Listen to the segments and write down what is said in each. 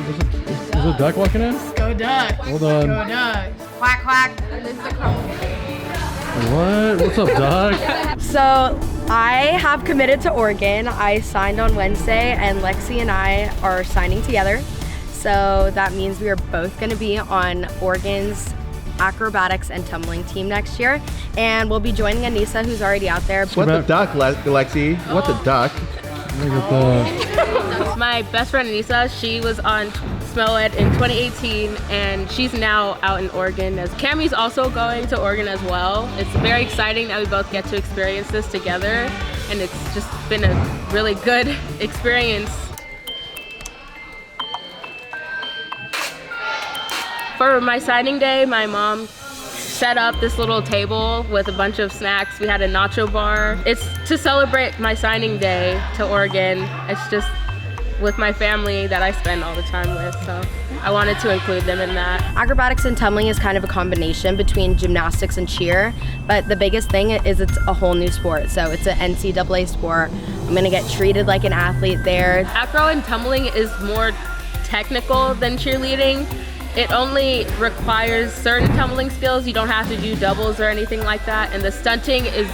Is a duck walking in? Go duck. Hold on. Go duck. Quack, quack. This is the What? What's up, duck? So I have committed to Oregon. I signed on Wednesday, and Lexi and I are signing together. So that means we are both going to be on Oregon's acrobatics and tumbling team next year, and we'll be joining Anissa, who's already out there. What the duck, Lexi? What the duck? Look at My best friend Anissa, she was on Ed in 2018, and she's now out in Oregon. As Cammie's also going to Oregon as well. It's very exciting that we both get to experience this together, and it's just been a really good experience. For my signing day, my mom set up this little table with a bunch of snacks. We had a nacho bar. It's to celebrate my signing day to Oregon. It's just with my family that I spend all the time with, so I wanted to include them in that. Acrobatics and tumbling is kind of a combination between gymnastics and cheer, but the biggest thing is it's a whole new sport. So it's an NCAA sport. I'm gonna get treated like an athlete there. Acro and tumbling is more technical than cheerleading. It only requires certain tumbling skills. You don't have to do doubles or anything like that, and the stunting is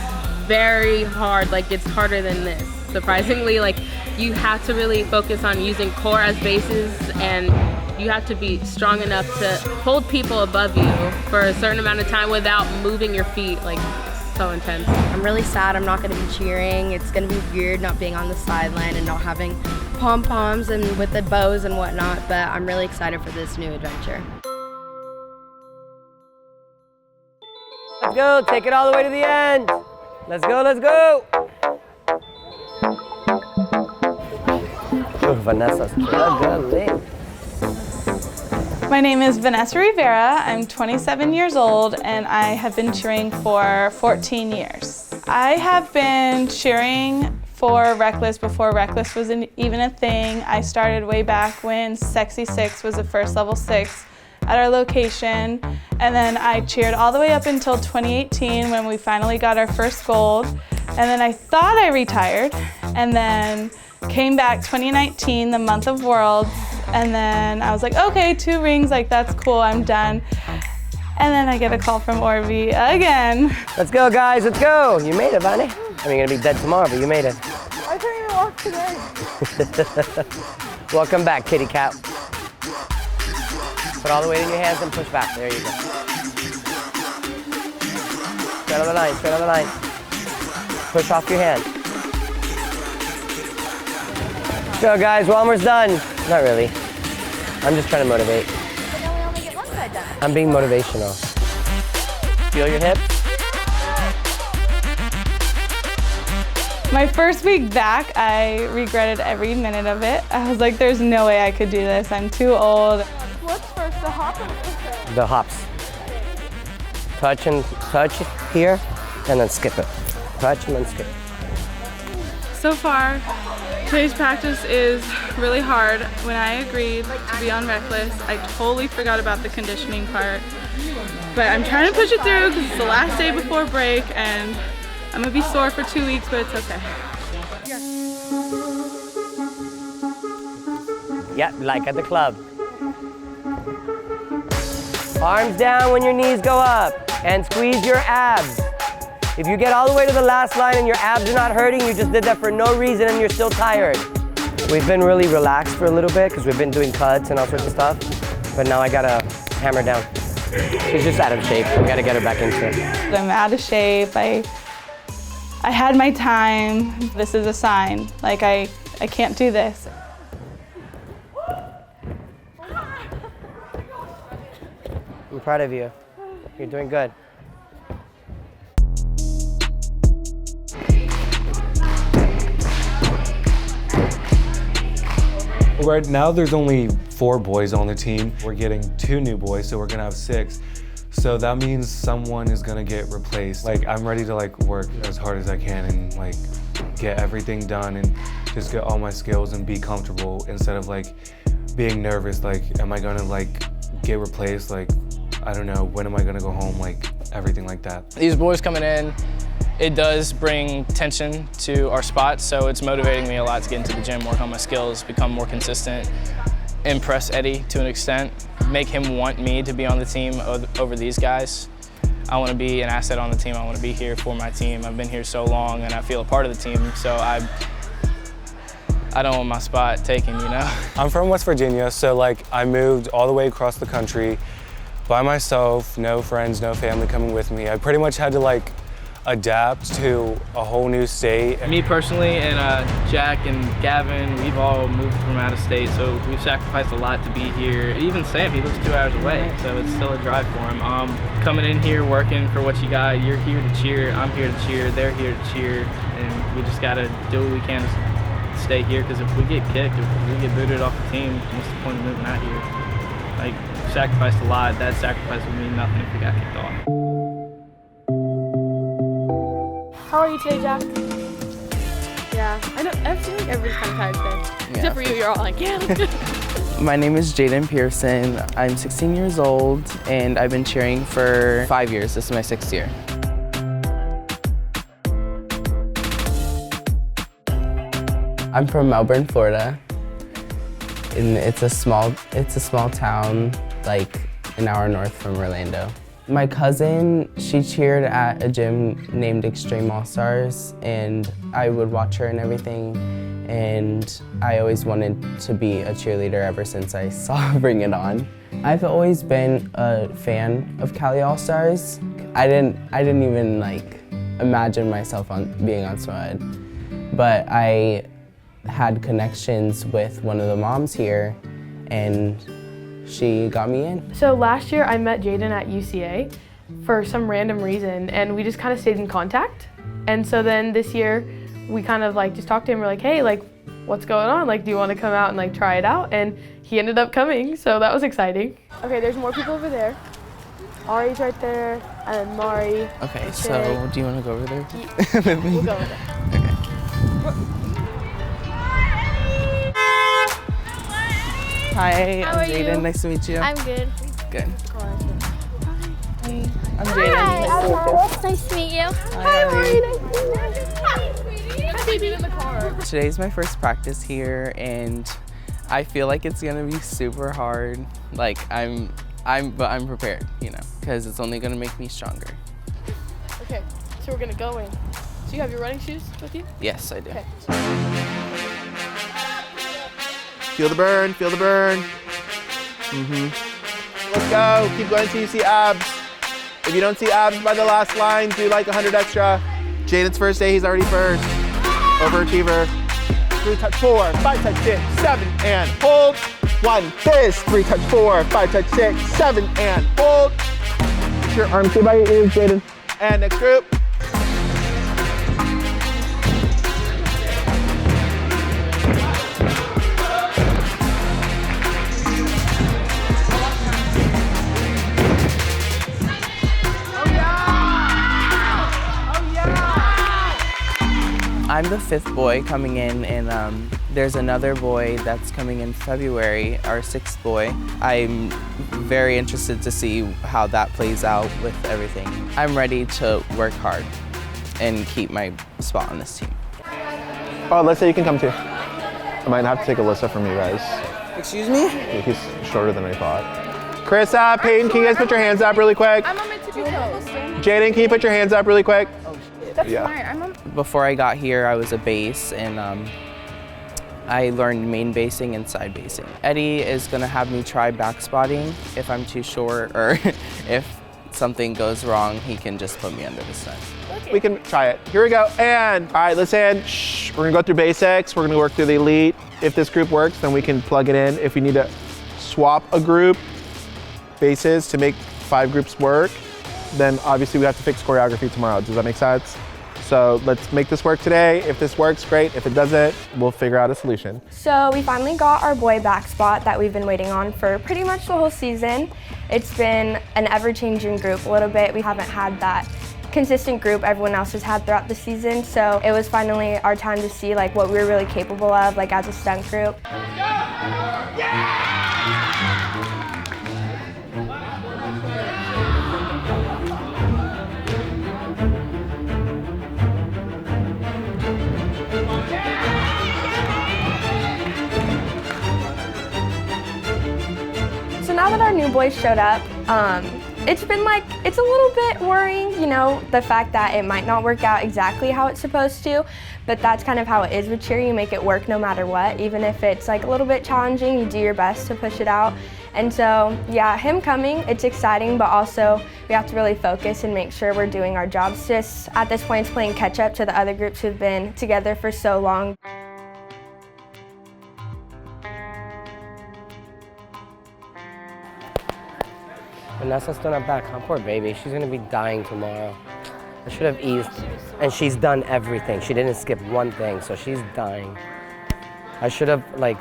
very hard. Like, it's harder than this, surprisingly. Like, you have to really focus on using core as bases, and you have to be strong enough to hold people above you for a certain amount of time without moving your feet. Like, it's so intense. I'm really sad I'm not gonna be cheering. It's gonna be weird not being on the sideline and not having pom-poms and with the bows and whatnot, but I'm really excited for this new adventure. Let's go, take it all the way to the end. Let's go, let's go. Vanessa struggling. My name is Vanessa Rivera. I'm 27 years old, and I have been cheering for 14 years. I have been cheering for Reckless before Reckless was even a thing. I started way back when Sexy 6 was the first level 6 at our location, and then I cheered all the way up until 2018 when we finally got our first gold, and then I thought I retired, and then came back 2019, the month of Worlds, and then I was like, okay, 2 rings, like that's cool, I'm done. And then I get a call from Orby again. Let's go, guys, let's go. You made it, Vanny. I mean, you're gonna be dead tomorrow, but you made it. I couldn't even walk today. Welcome back, kitty cat. Put all the weight in your hands and push back. There you go. Straight on the line, straight on the line. Push off your hand. Let's go, guys, we're almost done. Not really. I'm just trying to motivate. But then we only get one side done. I'm being motivational. Feel your hips. My first week back, I regretted every minute of it. I was like, there's no way I could do this. I'm too old. What's first, the hop or the push-up? The hops. Touch here, and then skip it. Touch and then skip. So far, today's practice is really hard. When I agreed to be on Reckless, I totally forgot about the conditioning part. But I'm trying to push it through because it's the last day before break, and I'm gonna be sore for 2 weeks, but it's okay. Yeah, like at the club. Arms down when your knees go up, and squeeze your abs. If you get all the way to the last line and your abs are not hurting, you just did that for no reason and you're still tired. We've been really relaxed for a little bit because we've been doing cuts and all sorts of stuff, but now I gotta hammer down. She's just out of shape. We gotta get her back into it. I'm out of shape. I had my time. This is a sign. Like, I can't do this. I'm proud of you. You're doing good. Right now there's only 4 boys on the team. We're getting 2 new boys, so we're gonna have 6. So that means someone is gonna get replaced. Like, I'm ready to work as hard as I can and get everything done and just get all my skills and be comfortable instead of being nervous. Am I gonna get replaced? I don't know, when am I gonna go home? Everything like that. These boys coming in, it does bring tension to our spots, so it's motivating me a lot to get into the gym, work on my skills, become more consistent, impress Eddie to an extent, make him want me to be on the team over these guys. I want to be an asset on the team. I want to be here for my team. I've been here so long and I feel a part of the team, so I don't want my spot taken, you know? I'm from West Virginia, so like I moved all the way across the country by myself, no friends, no family coming with me. I pretty much had to like adapt to a whole new state. Me personally and Jack and Gavin, we've all moved from out of state, so we've sacrificed a lot to be here. Even Sam, he lives 2 hours away, so it's still a drive for him. Coming in here, working for what you got, you're here to cheer, I'm here to cheer, they're here to cheer, and we just gotta do what we can to stay here, because if we get kicked, if we get booted off the team, what's the point of moving out here? Like, we sacrificed a lot. That sacrifice would mean nothing if we got kicked off. How are you today, Jack? Yeah, I feel like everybody's kind of tired today. Yeah. Except for you, you're all like, yeah. My name is Jaden Pearson. I'm 16 years old and I've been cheering for 5 years. This is my 6th year. I'm from Melbourne, Florida. And it's a small town, like an hour north from Orlando. My cousin, she cheered at a gym named Extreme All Stars, and I would watch her and everything, and I always wanted to be a cheerleader ever since I saw Bring It On. I've always been a fan of Cali All Stars. I didn't even like imagine myself being on SWAD, but I had connections with one of the moms here, and she got me in. So last year I met Jaden at UCA for some random reason, and we just kind of stayed in contact. And so then this year we kind of like just talked to him. We're like, hey, like, what's going on? Like, do you want to come out and like try it out? And he ended up coming, so that was exciting. Okay, there's more people over there. Ari's right there, and then Mari. Okay, so do you want to go over there with me? We'll go over there. Okay. Hi, I'm Jaden. Nice to meet you. I'm good. Good. I'm Hi, Jaden. I'm nice to meet you. Hi, Mari. Hi, baby, in the car. Today's my first practice here, and I feel like it's gonna be super hard. Like but I'm prepared, you know, because it's only gonna make me stronger. Okay, so we're gonna go in. So you have your running shoes with you? Yes, I do. Okay. Feel the burn, feel the burn. Let's go, keep going until you see abs. If you don't see abs by the last line, do like 100 extra. Jaden's first day, he's already first. Overachiever. 3 touch 4, 5 touch 6, 7, and hold. 1, this, 3 touch 4, 5 touch 6, 7, and hold. Put your arms by your ears, Jaden. And next group. I'm the 5th boy coming in, and there's another boy that's coming in February, our 6th boy. I'm very interested to see how that plays out with everything. I'm ready to work hard and keep my spot on this team. Oh, Alyssa, you can come too. I might have to take Alyssa from you guys. Excuse me? He's shorter than I thought. Carissa, Peyton, can you guys put your hands up really quick? I'm on my tippy toes. Jaden, can you put your hands up really quick? That's Yeah. fine. I'm on. Before I got here, I was a base, and I learned main basing and side basing. Eddie is gonna have me try back spotting if I'm too short, or if something goes wrong, he can just put me under the stunt. We can try it. Here we go. And all right, listen. Shh. We're gonna go through basics. We're gonna work through the elite. If this group works, then we can plug it in. If we need to swap a group bases to make 5 groups work, then obviously we have to fix choreography tomorrow. Does that make sense? So let's make this work today. If this works, great. If it doesn't, we'll figure out a solution. So we finally got our boy back spot that we've been waiting on for pretty much the whole season. It's been an ever-changing group a little bit. We haven't had that consistent group everyone else has had throughout the season. So it was finally our time to see like what we were really capable of, like as a stunt group. So now that our new boys showed up, it's been like, it's a little bit worrying, you know, the fact that it might not work out exactly how it's supposed to, but that's kind of how it is with cheer. You make it work no matter what. Even if it's like a little bit challenging, you do your best to push it out. And so, yeah, him coming, it's exciting, but also we have to really focus and make sure we're doing our jobs. Just at this point, it's playing catch up to the other groups who've been together for so long. Vanessa's still not back, huh? Poor baby. She's gonna be dying tomorrow. I should have eased. And she's done everything. She didn't skip one thing, so she's dying. I should have, like,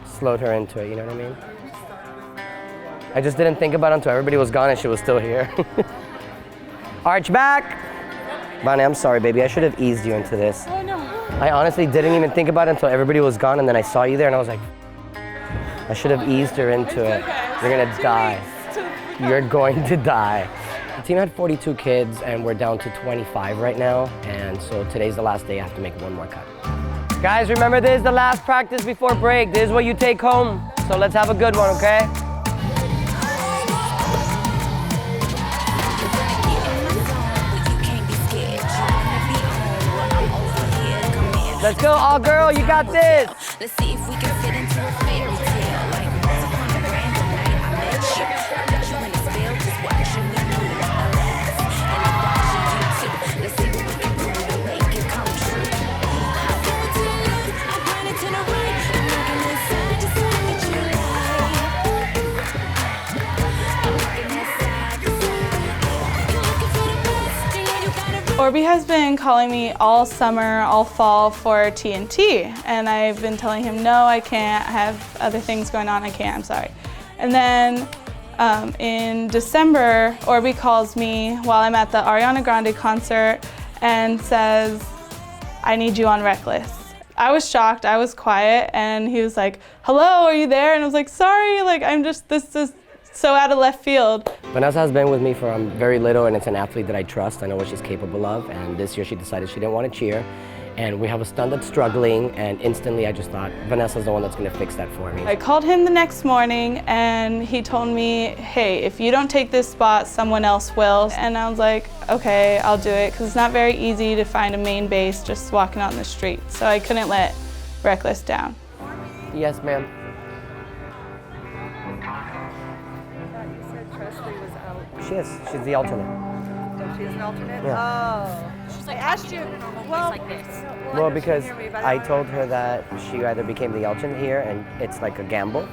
slowed her into it, you know what I mean? I just didn't think about it until everybody was gone and she was still here. Arch back! Bonnie, I'm sorry, baby. I should have eased you into this. Oh no. I honestly didn't even think about it until everybody was gone, and then I saw you there and I was like, I should have eased her into it. You're gonna die. You're going to die. The team had 42 kids and we're down to 25 right now. And so today's the last day. I have to make one more cut. Guys, remember this is the last practice before break. This is what you take home. So let's have a good one, okay? Let's go, all girl, you got this. Let's see if we can fit into a fairy tale. Like once upon a random night, I met you. I got you in a spell, just watching me move. I laugh, and I'm watching you too. Let's see what we can do to make it come true. I go to the left, I grind it to the right. I'm looking inside, just like that you like. I'm looking inside, just you're looking for the best, you know you gotta. Orby has been calling me all summer, all fall for TNT, and I've been telling him, no, I can't, I have other things going on, I can't, I'm sorry. And then in December, Orby calls me while I'm at the Ariana Grande concert and says, I need you on Reckless. I was shocked, I was quiet, and he was like, hello, are you there? And I was like, sorry, like this is so out of left field. Vanessa has been with me from very little, and it's an athlete that I trust. I know what she's capable of, and this year she decided she didn't want to cheer. And we have a stunt that's struggling, and instantly I just thought, Vanessa's the one that's going to fix that for me. I called him the next morning, and he told me, hey, if you don't take this spot, someone else will. And I was like, okay, I'll do it, because it's not very easy to find a main base just walking on the street. So I couldn't let Reckless down. Yes, ma'am. She is. She's the alternate. So she's an alternate? Yeah. Oh. She's like, I asked you, well, like this. Well, because I told her that she either became the alternate here and it's like a gamble,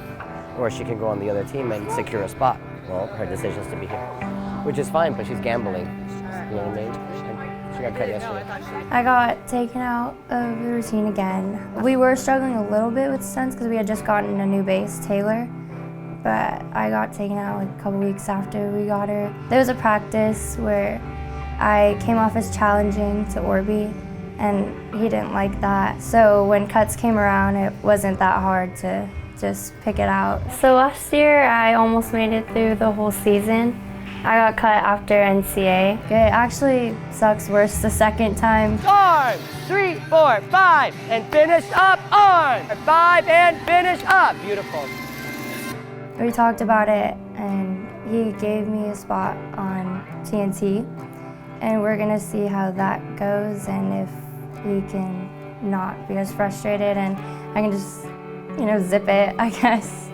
or she can go on the other team and secure a spot. Well, her decision is to be here, which is fine, but she's gambling. You know what I mean? And she got cut yesterday. I got taken out of the routine again. We were struggling a little bit with stunts because we had just gotten a new base, Taylor. But I got taken out like a couple weeks after we got her. There was a practice where I came off as challenging to Orby, and he didn't like that. So when cuts came around, it wasn't that hard to just pick it out. So last year, I almost made it through the whole season. I got cut after NCA. It actually sucks worse the second time. Arms, 3, 4, 5, and finish up, arms, 5, and finish up. Beautiful. We talked about it, and he gave me a spot on TNT, and we're gonna see how that goes, and if he can not be as frustrated, and I can just, you know, zip it, I guess.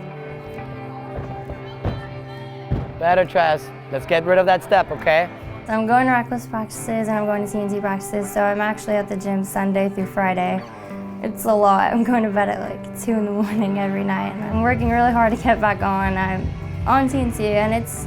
Better, Tress. Let's get rid of that step, okay? So I'm going to Reckless practices, and I'm going to TNT practices, so I'm actually at the gym Sunday through Friday. It's a lot. I'm going to bed at like 2 in the morning every night, and I'm working really hard to get back on. I'm on TNT, and it's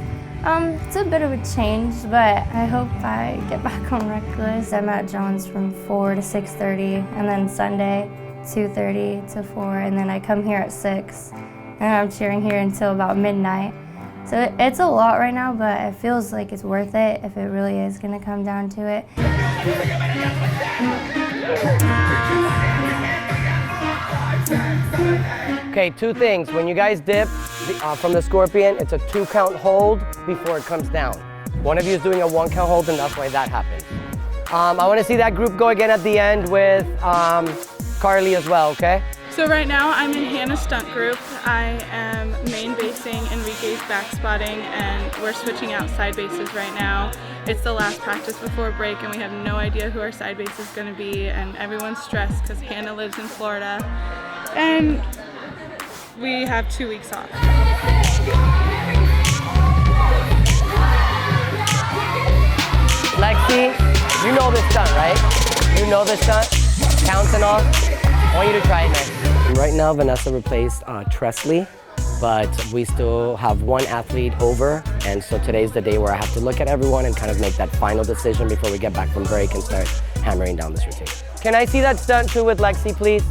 a bit of a change, but I hope I get back on Reckless. I'm at John's from 4 to 6:30, and then Sunday 2:30 to 4, and then I come here at 6, and I'm cheering here until about midnight. So it's a lot right now, but it feels like it's worth it if it really is going to come down to it. Okay, 2 things. When you guys dip from the scorpion, it's a 2-count hold before it comes down. One of you is doing a 1-count hold, and that's why that happened. I want to see that group go again at the end with Carly as well, okay? So right now I'm in Hannah's stunt group. I am main basing Enrique's back spotting, and we're switching out side bases right now. It's the last practice before break and we have no idea who our side base is going to be, and everyone's stressed because Hannah lives in Florida and we have 2 weeks off. Lexi, you know this stunt, right? You know this stunt? Counts and all? I want you to try it next. Right now, Vanessa replaced Tresley, but we still have one athlete over, and so today's the day where I have to look at everyone and kind of make that final decision before we get back from break and start hammering down this routine. Can I see that stunt too with Lexi, please?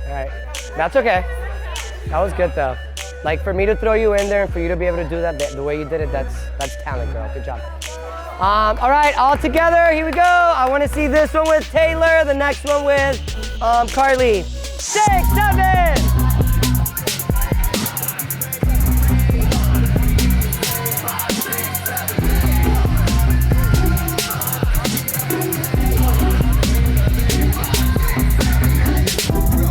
Alright, that's okay. That was good though. Like for me to throw you in there and for you to be able to do that the way you did it, that's talent, girl. Good job. All right, all together, here we go. I want to see this one with Taylor, the next one with Carly. 6, 7.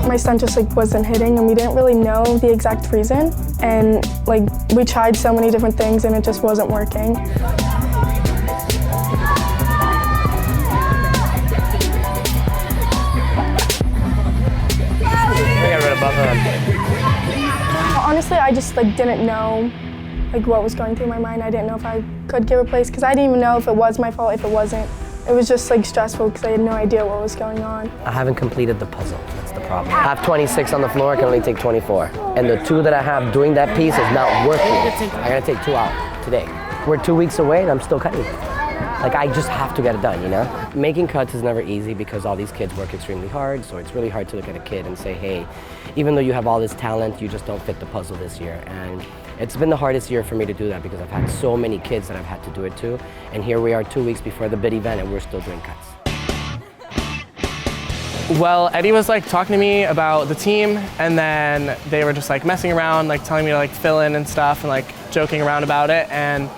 My stunt just wasn't hitting, and we didn't really know the exact reason. And we tried so many different things and it just wasn't working. Honestly, I just didn't know what was going through my mind. I didn't know if I could get replaced because I didn't even know if it was my fault, if it wasn't. It was just stressful because I had no idea what was going on. I haven't completed the puzzle, that's the problem. I have 26 on the floor, I can only take 24. And the 2 that I have doing that piece is not working. I gotta take 2 out today. We're 2 weeks away and I'm still cutting. I just have to get it done, you know? Making cuts is never easy because all these kids work extremely hard, so it's really hard to look at a kid and say, hey, even though you have all this talent, you just don't fit the puzzle this year. And it's been the hardest year for me to do that because I've had so many kids that I've had to do it to. And here we are 2 weeks before the big event and we're still doing cuts. Well, Eddie was talking to me about the team, and then they were just messing around, telling me to fill in and stuff and joking around about it. And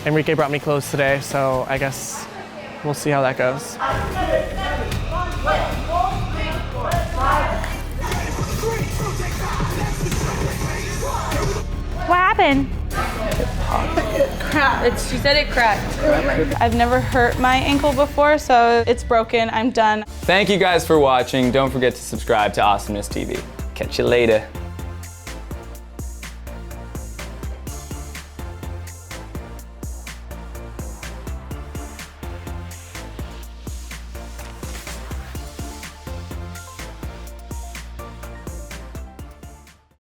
Enrique brought me clothes today, so I guess we'll see how that goes. What happened? She said it cracked. I've never hurt my ankle before, so it's broken. I'm done. Thank you guys for watching. Don't forget to subscribe to Awesomeness TV. Catch you later.